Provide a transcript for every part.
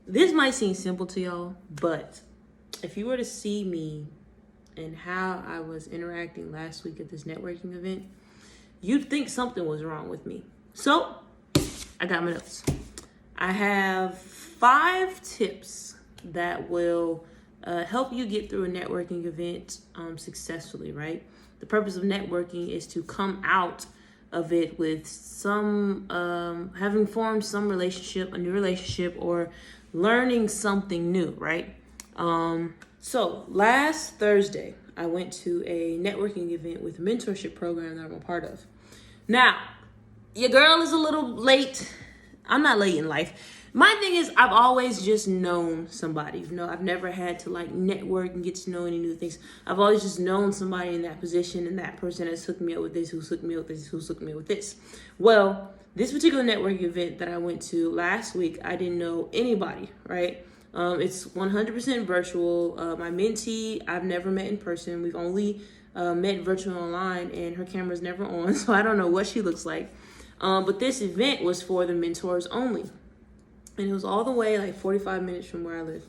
This might seem simple to y'all, but if you were to see me and how I was interacting last week at this networking event, you'd think something was wrong with me. So I got my notes. I have 5 tips that will help you get through a networking event successfully, right? The purpose of networking is to come out of it with some, having formed some relationship, a new relationship, or learning something new, right? So last Thursday, I went to a networking event with a mentorship program that I'm a part of. Now, your girl is a little late. I'm not late in life. My thing is, I've always just known somebody. You know, I've never had to like network and get to know any new things. I've always just known somebody in that position, and that person has hooked me up with this, who's hooked me up with this, who's hooked me up with this. Well, this particular networking event that I went to last week, I didn't know anybody, right? It's 100% virtual. My mentee, I've never met in person. We've only met virtual online, and her camera's never on, so I don't know what she looks like. But this event was for the mentors only. And it was all the way like 45 minutes from where I live.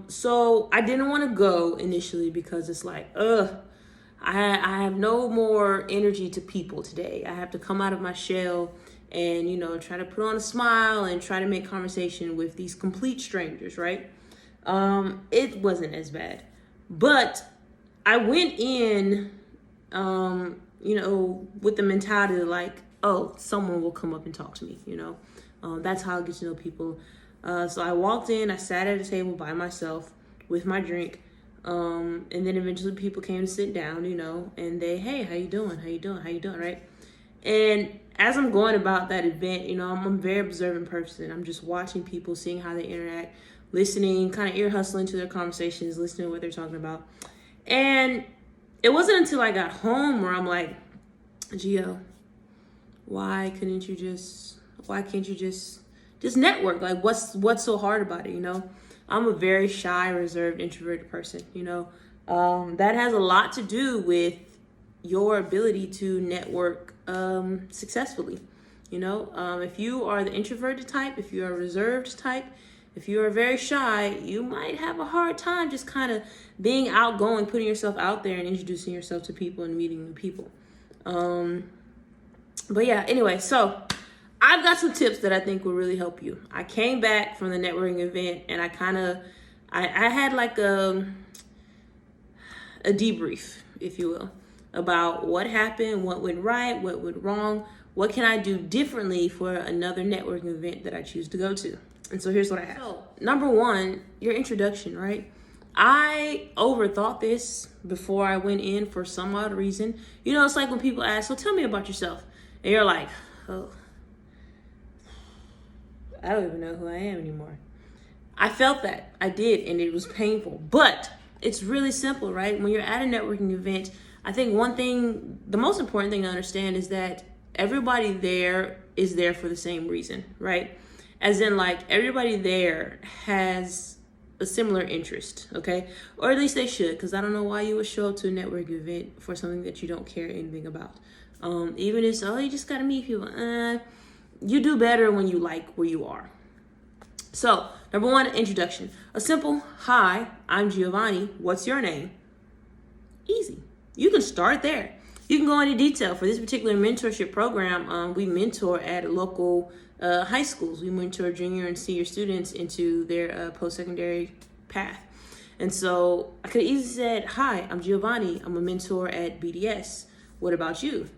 So I didn't want to go initially because it's like, I have no more energy to people today. I have to come out of my shell and, you know, try to put on a smile and try to make conversation with these complete strangers, right? It wasn't as bad. But I went in, you know, with the mentality like, oh, someone will come up and talk to me, you know. That's how I get to know people. So I walked in, I sat at a table by myself with my drink. And then eventually people came to sit down, you know, and they, hey, how you doing? How you doing? How you doing? Right. And as I'm going about that event, you know, I'm a very observant person. I'm just watching people, seeing how they interact, listening, kind of ear hustling to their conversations, listening to what they're talking about. And it wasn't until I got home where I'm like, Gio, why can't you just network? Like, what's so hard about it, you know? I'm a very shy, reserved, introverted person, you know? That has a lot to do with your ability to network successfully, you know? If you are the introverted type, if you are a reserved type, if you are very shy, you might have a hard time just kind of being outgoing, putting yourself out there and introducing yourself to people and meeting new people. But yeah, anyway, so I've got some tips that I think will really help you. I came back from the networking event and I had like a debrief, if you will, about what happened, what went right, what went wrong, what can I do differently for another networking event that I choose to go to. And so here's what I have. So, number 1, your introduction, right? I overthought this before I went in for some odd reason. You know, it's like when people ask, so tell me about yourself. And you're like, oh, I don't even know who I am anymore. I felt that. I did, and it was painful. But it's really simple, right? When you're at a networking event, I think one thing, the most important thing to understand is that everybody there is there for the same reason, right? As in, like, everybody there has a similar interest, okay? Or at least they should, because I don't know why you would show up to a networking event for something that you don't care anything about. Even if it's, oh, you just got to meet people. You do better when you like where you are. So, number 1, introduction. A simple, hi, I'm Giovanni. What's your name? Easy. You can start there. You can go into detail. For this particular mentorship program, we mentor at local high schools. We mentor junior and senior students into their post-secondary path. And so I could have easily said, hi, I'm Giovanni. I'm a mentor at BDS. What about you?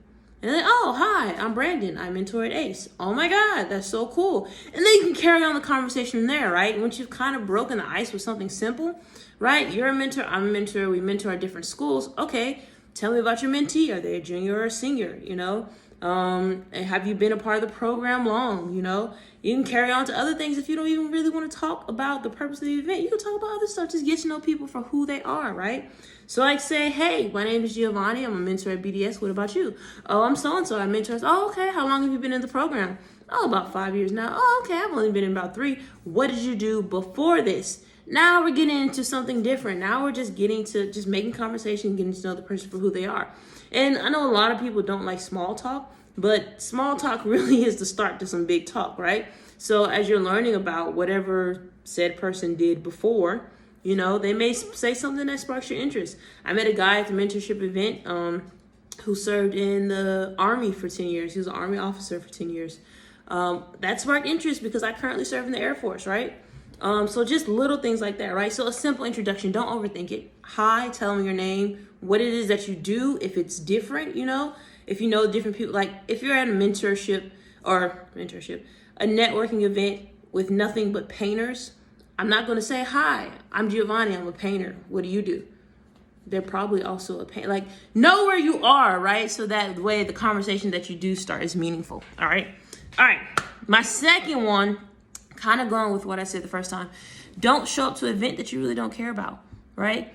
And then, oh, hi, I'm Brandon. I mentor at ACE. Oh my God, that's so cool. And then you can carry on the conversation from there, right? Once you've kind of broken the ice with something simple, right? You're a mentor, I'm a mentor, we mentor at different schools. Okay, tell me about your mentee. Are they a junior or a senior, you know? And have you been a part of the program long, you know? You can carry on to other things if you don't even really want to talk about the purpose of the event. You can talk about other stuff, just get to know people for who they are, right? So like say, hey, my name is Giovanni. I'm a mentor at BDS. What about you? Oh, I'm so-and-so. I mentor. Oh, okay. How long have you been in the program? Oh, about 5 years now. Oh, okay. I've only been in about 3. What did you do before this? Now we're getting into something different. Now we're just getting to just making conversation, getting to know the person for who they are. And I know a lot of people don't like small talk, but small talk really is the start to some big talk, right? So as you're learning about whatever said person did before, you know, they may say something that sparks your interest. I met a guy at the mentorship event who served in the Army for 10 years. He was an Army officer for 10 years. That sparked interest because I currently serve in the Air Force, right? So just little things like that, right? So a simple introduction, don't overthink it. Hi, tell them your name, what it is that you do, if it's different, you know, if you know different people, like if you're at a mentorship, a networking event with nothing but painters, I'm not going to say, hi, I'm Giovanni, I'm a painter. What do you do? They're probably also a painter. Like, know where you are, right? So that way the conversation that you do start is meaningful, all right? All right, my second one, kind of going with what I said the first time. Don't show up to an event that you really don't care about, right?